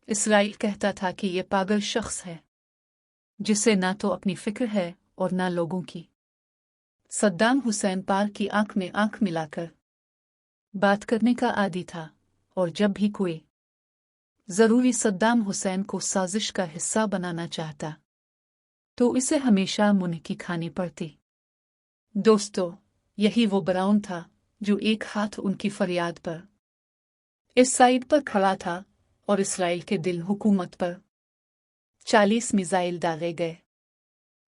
Israel कहता था कि ये पागल शख्स है जिसे ना तो अपनी फिक्र है और ना लोगों की। सद्दाम हुसैन पार की आंख में आंख मिलाकर बात करने का आदी था, और जब भी कोई जरूरी सद्दाम हुसैन को साजिश का हिस्सा बनाना चाहता तो इसे हमेशा मुनकी खानी पड़ती। दोस्तों, यही वो ब्राउन था जो एक हाथ उनकी फरियाद पर इस साइड पर खड़ा था और इसराइल के दिल हुकूमत पर 40 मिसाइल दागे गए।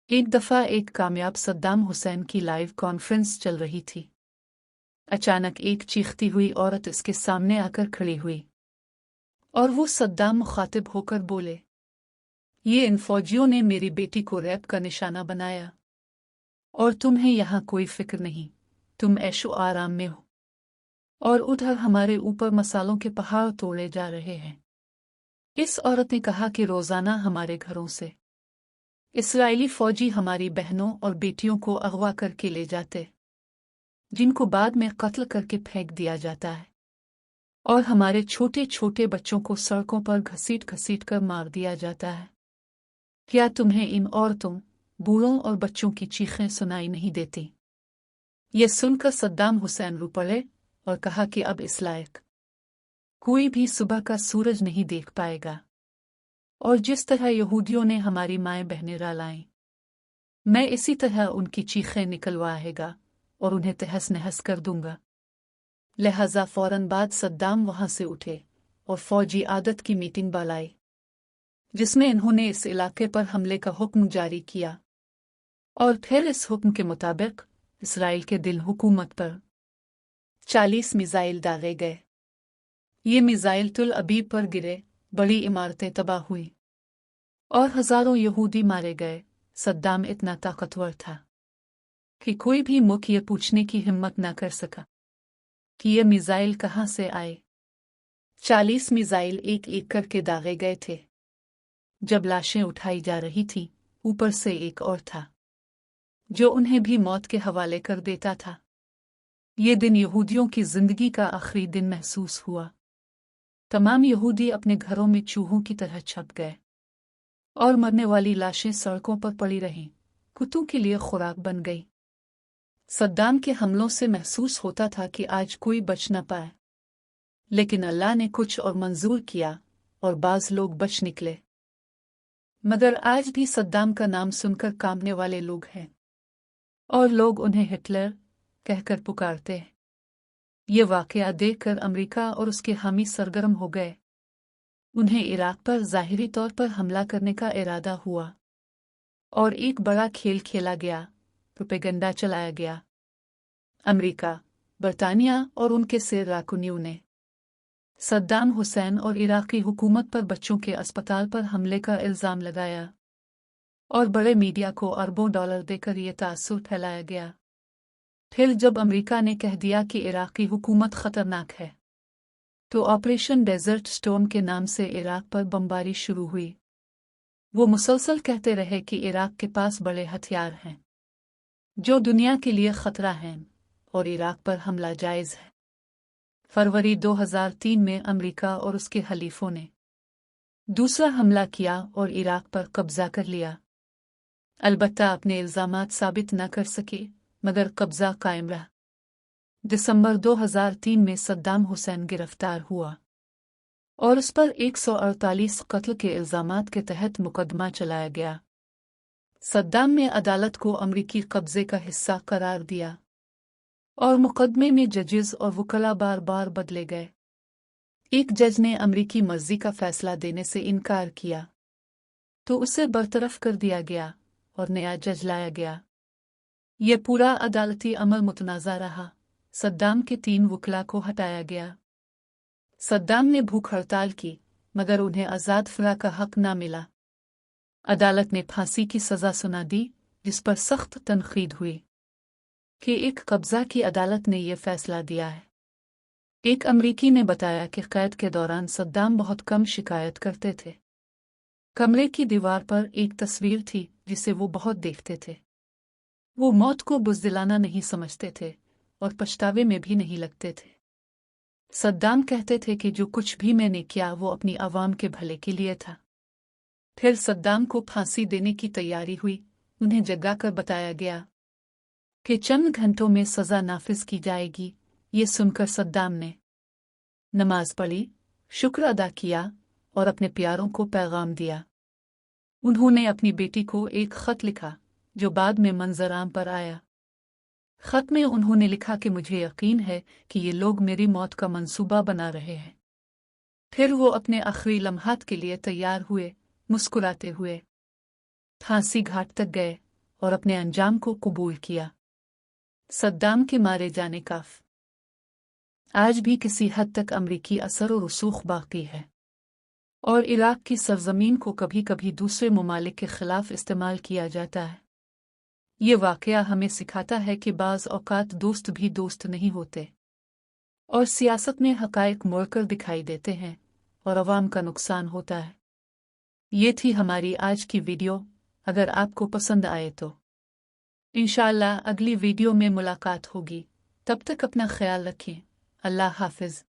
एक दफा एक कामयाब सद्दाम हुसैन की लाइव कॉन्फ्रेंस चल रही थी। अचानक एक चीखती हुई औरत इसके सामने आकर खड़ी हुई और वो सद्दाम मुखातिब होकर बोले, ये इन फौजियों ने मेरी बेटी को रैप का निशाना बनाया और तुम्हें यहाँ कोई फिक्र नहीं, तुम ऐशो आराम में हो, और उधर हमारे ऊपर मसालों के पहाड़ तोड़े जा रहे हैं। इस औरत ने कहा कि रोजाना हमारे घरों से इस्राएली फौजी हमारी बहनों और बेटियों को अगवा करके ले जाते, जिनको बाद में कत्ल करके फेंक दिया जाता है, और हमारे छोटे छोटे बच्चों को सड़कों पर घसीट घसीट कर मार दिया जाता है। क्या तुम्हें इन औरतों, बूढ़ों और बच्चों की चीखें सुनाई नहीं देती? ये सुनकर सद्दाम हुसैन रो पड़े और कहा कि अब इस लायक कोई भी सुबह का सूरज नहीं देख पाएगा, और जिस तरह यहूदियों ने हमारी माएं बहनें रुलाईं, मैं इसी तरह उनकी चीखें निकलवाएगा और उन्हें तहस नहस कर दूंगा। लिहाजा फौरन बाद सद्दाम वहां से उठे और फौजी आदत की मीटिंग बुलाई, जिसमें इन्होंने इस इलाके पर हमले का हुक्म जारी किया, और फिर इस हुक्म के मुताबिक इसराइल के दिल हुकूमत पर 40 मिसाइल दागे गए। ये मिसाइल तुल अबीब पर गिरे, बड़ी इमारतें तबाह हुई और हजारों यहूदी मारे गए। सद्दाम इतना ताकतवर था कि कोई भी मुख ये पूछने की हिम्मत न कर सका कि ये मिसाइल कहाँ से आए। 40 मिसाइल एक एक करके दागे गए थे। जब लाशें उठाई जा रही थीं, ऊपर से एक और था जो उन्हें भी मौत के हवाले कर देता था। ये दिन यहूदियों की जिंदगी का आखिरी दिन महसूस हुआ। तमाम यहूदी अपने घरों में चूहों की तरह छप गए और मरने वाली लाशें सड़कों पर पड़ी रहीं, कुत्तों के लिए खुराक बन गई। सद्दाम के हमलों से महसूस होता था कि आज कोई बच न पाए, लेकिन अल्लाह ने कुछ और मंजूर किया और बाज लोग बच निकले। मगर आज भी सद्दाम का नाम सुनकर कांपने वाले लोग हैं, और लोग उन्हें हिटलर कहकर पुकारते हैं। ये वाकया देखकर अमेरिका और उसके हामी सरगर्म हो गए। उन्हें इराक पर ज़ाहिरी तौर पर हमला करने का इरादा हुआ और एक बड़ा खेल खेला गया, प्रोपेगेंडा चलाया गया। अमेरिका, बरतानिया और उनके सेराकुनियों ने सद्दाम हुसैन और इराकी हुकूमत पर बच्चों के अस्पताल पर हमले का इल्ज़ाम लगाया, और बड़े मीडिया को अरबों डॉलर देकर ये तासुर फैलाया गया। फिर जब अमेरिका ने कह दिया कि इराकी हुकूमत खतरनाक है, तो ऑपरेशन डेजर्ट स्टॉर्म के नाम से इराक पर बमबारी शुरू हुई। वो मुसलसल कहते रहे कि इराक के पास बड़े हथियार हैं जो दुनिया के लिए खतरा हैं, और इराक पर हमला जायज़ है। फरवरी 2003 में अमेरिका और उसके हलीफों ने दूसरा हमला किया और इराक पर कब्जा कर लिया। अलबत्ता अपने इल्ज़ामात साबित न कर सके, मगर कब्जा कायम रहा। दिसंबर 2003 में सद्दाम हुसैन गिरफ्तार हुआ और उस पर 148 कत्ल के इल्ज़ामात के तहत मुकदमा चलाया गया। सद्दाम ने अदालत को अमरीकी कब्जे का हिस्सा करार दिया, और मुकदमे में जजेस और वकला बार बार बदले गए। एक जज ने अमरीकी मर्जी का फैसला देने से इनकार किया, तो उसे बरतरफ कर दिया गया और नया जज लाया गया। यह पूरा अदालती अमल मुतनाज़ा रहा। सद्दाम के 3 वकला को हटाया गया। सद्दाम ने भूख हड़ताल की, मगर उन्हें आज़ाद फरा का हक न मिला। अदालत ने फांसी की सज़ा सुना दी, जिस पर सख्त तनकीद हुई कि एक कब्ज़ा की अदालत ने यह फैसला दिया है। एक अमरीकी ने बताया कि कैद के दौरान सद्दाम बहुत कम शिकायत करते थे। कमरे की दीवार पर एक तस्वीर थी जिसे वो बहुत देखते थे। वो मौत को बुज़दिलाना नहीं समझते थे और पछतावे में भी नहीं लगते थे। सद्दाम कहते थे कि जो कुछ भी मैंने किया वो अपनी आवाम के भले के लिए था। फिर सद्दाम को फांसी देने की तैयारी हुई। उन्हें जगाकर बताया गया कि चंद घंटों में सजा नाफिज की जाएगी। ये सुनकर सद्दाम ने नमाज पढ़ी, शुक्र अदा किया और अपने प्यारों को पैगाम दिया। उन्होंने अपनी बेटी को एक खत लिखा जो बाद में मंजराम पर आया। खत में उन्होंने लिखा कि मुझे यकीन है कि ये लोग मेरी मौत का मंसूबा बना रहे हैं। फिर वो अपने आखिरी लम्हात के लिए तैयार हुए, मुस्कुराते हुए फांसी घाट तक गए और अपने अंजाम को कबूल किया। सद्दाम के मारे जाने का आज भी किसी हद तक अमरीकी असर और रसूख बाकी है और इराक की सरजमीन को कभी कभी दूसरे ममालिक के खिलाफ इस्तेमाल किया जाता है। ये वाकया हमें सिखाता है कि बाज़ औकात दोस्त भी दोस्त नहीं होते और सियासत में हक़ाइक़ मुड़कर दिखाई देते हैं और अवाम का नुकसान होता है। ये थी हमारी आज की वीडियो। अगर आपको पसंद आए तो इंशाअल्लाह अगली वीडियो में मुलाकात होगी। तब तक अपना ख्याल रखें। अल्लाह हाफ़िज़।